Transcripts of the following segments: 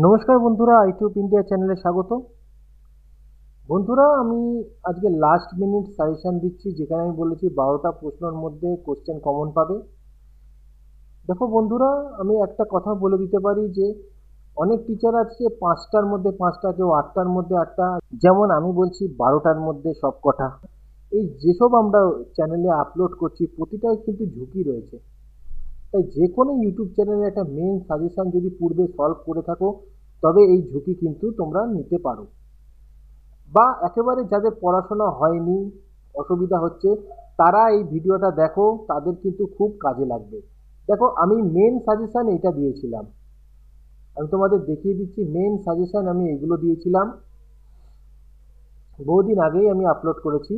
নমস্কার বন্ধুরা, YouTube India চ্যানেলে স্বাগত। বন্ধুরা, আমি আজকে লাস্ট মিনিট সাজেশন দিচ্ছি, যেখানে আমি বলেছি 12টা প্রশ্নের মধ্যে কোশ্চেন কমন পাবে। দেখো বন্ধুরা, আমি একটা কথা বলে দিতে পারি যে অনেক টিচার আছে 5টার মধ্যে 5টা, কেউ 8টার মধ্যে 8টা, যেমন আমি বলছি 12টার মধ্যে সব কটা। এই যেসব আমরা চ্যানেলে আপলোড করছি প্রতিটাই কিন্তু ঝুঁকি রয়েছে। তাই যে কোনো ইউটিউব চ্যানেলে একটা মেন সাজেশন যদি পূর্বে সলভ করে থাকো, তবে এই ঝুঁকি কিন্তু তোমরা নিতে পারো। বা একেবারে যাদের পড়াশোনা হয়নি, অসুবিধা হচ্ছে, তারা এই ভিডিওটা দেখো, তাদের কিন্তু খুব কাজে লাগবে। দেখো, আমি মেন সাজেশন এইটা দিয়েছিলাম। আমি তোমাদের দেখিয়ে দিচ্ছি, মেন সাজেশন আমি এগুলো দিয়েছিলাম, বহুদিন আগেই আমি আপলোড করেছি।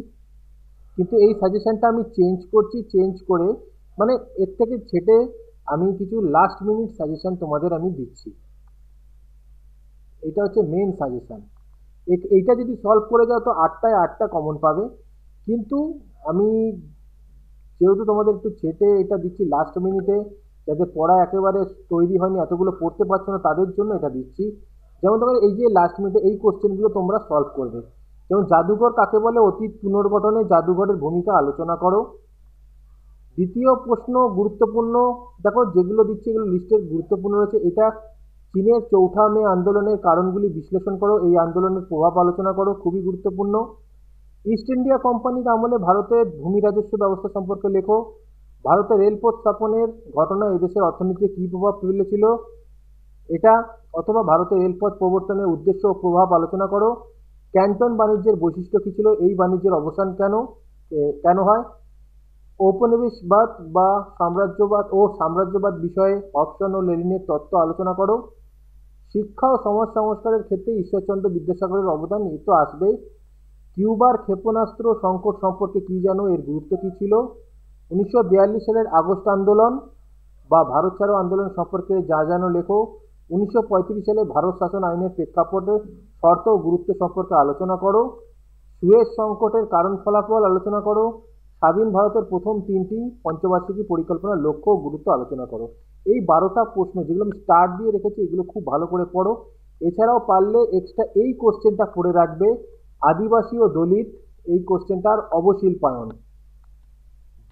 কিন্তু এই সাজেশনটা আমি চেঞ্জ করছি, চেঞ্জ করে মানে এর থেকে ছেটে আমি কিছু লাস্ট মিনিট সাজেশন তোমাদের আমি দিচ্ছি। এটা হচ্ছে মেন সাজেশন। এইটা যদি সলভ করে যাও তো 8টায় 8টা কমন পাবে। কিন্তু আমি যেহেতু তোমাদের একটু ছেটে এটা দিচ্ছি লাস্ট মিনিটে, যাদের পড়া একেবারে তৈরি হয়নি, এতগুলো পড়তে পারছো না, তাদের জন্য এটা দিচ্ছি। যেমন তোমার এই যে লাস্ট মিনিটে এই কোশ্চেনগুলো তোমরা সলভ করবে। যেমন জাদুঘর কাকে বলে, অতীত পুনর্গঠনে জাদুঘরের ভূমিকা আলোচনা করো। দ্বিতীয় প্রশ্ন গুরুত্বপূর্ণ। দেখো, যেগুলো দিচ্ছে এগুলো লিস্টের গুরুত্বপূর্ণ রয়েছে। এটা চীনের চৌঠা মে আন্দোলনের কারণগুলি বিশ্লেষণ করো, এই আন্দোলনের প্রভাব আলোচনা করো, খুবই গুরুত্বপূর্ণ। ইস্ট ইন্ডিয়া কোম্পানির আমলে ভারতের ভূমি রাজস্ব ব্যবস্থা সম্পর্কে লেখো। ভারতে রেলপথ স্থাপনের ঘটনা এদেশের অর্থনীতিতে কী প্রভাব ফেলেছিল, এটা, অথবা ভারতে রেলপথ প্রবর্তনের উদ্দেশ্য ও প্রভাব আলোচনা করো। ক্যান্টন বাণিজ্যের বৈশিষ্ট্য কী ছিল, এই বাণিজ্যের অবসান কেন হয়। ঔপনিবেশবাদ বা সাম্রাজ্যবাদ বিষয়ে হবসন ও লেনিনের তত্ত্ব আলোচনা করো। শিক্ষা ও সমাজ সংস্কারের ক্ষেত্রে ঈশ্বরচন্দ্র বিদ্যাসাগরের অবদান এ তো আসবেই। কিউবার ক্ষেপণাস্ত্র সংকট সম্পর্কে কী জানো, এর গুরুত্ব কী ছিল। 1942 সালের আগস্ট আন্দোলন বা ভারত ছাড়ো আন্দোলন সম্পর্কে যা জানো লেখো। 1935 সালে ভারত শাসন আইনের প্রেক্ষাপটে শর্ত ও গুরুত্ব সম্পর্কে আলোচনা করো। সুয়েজ সংকটের কারণ ফলাফল আলোচনা করো। স্বাধীন ভারতের প্রথম 3টি পঞ্চবার্ষিকী পরিকল্পনার লক্ষ্য ও গুরুত্ব আলোচনা করো। এই 12টা প্রশ্ন যেগুলো আমি স্টার্ট দিয়ে রেখেছি, এগুলো খুব ভালো করে পড়ো। এছাড়াও পারলে এক্সট্রা এই কোশ্চেনটা পড়ে রাখবে, আদিবাসী ও দলিত, এই কোশ্চেনটার অবশিল্পায়ন।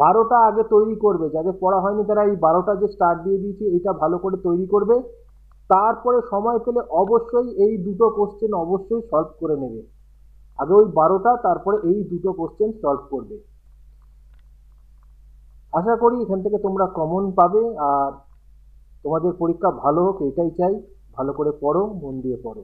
12টা আগে তৈরি করবে, যাদের পড়া হয়নি তারা এই 12টা যে স্টার্ট দিয়ে দিয়েছি এটা ভালো করে তৈরি করবে। তারপরে সময় পেলে অবশ্যই এই দুটো কোশ্চেন অবশ্যই সলভ করে নেবে। আগে ওই 12টা, তারপরে এই দুটো কোশ্চেন সলভ করবে। আশা করি এখান থেকে তোমরা কমন পাবে। আর তোমাদের পরীক্ষা ভালো হোক এটাই চাই। ভালো করে পড়ো, মন দিয়ে পড়ো।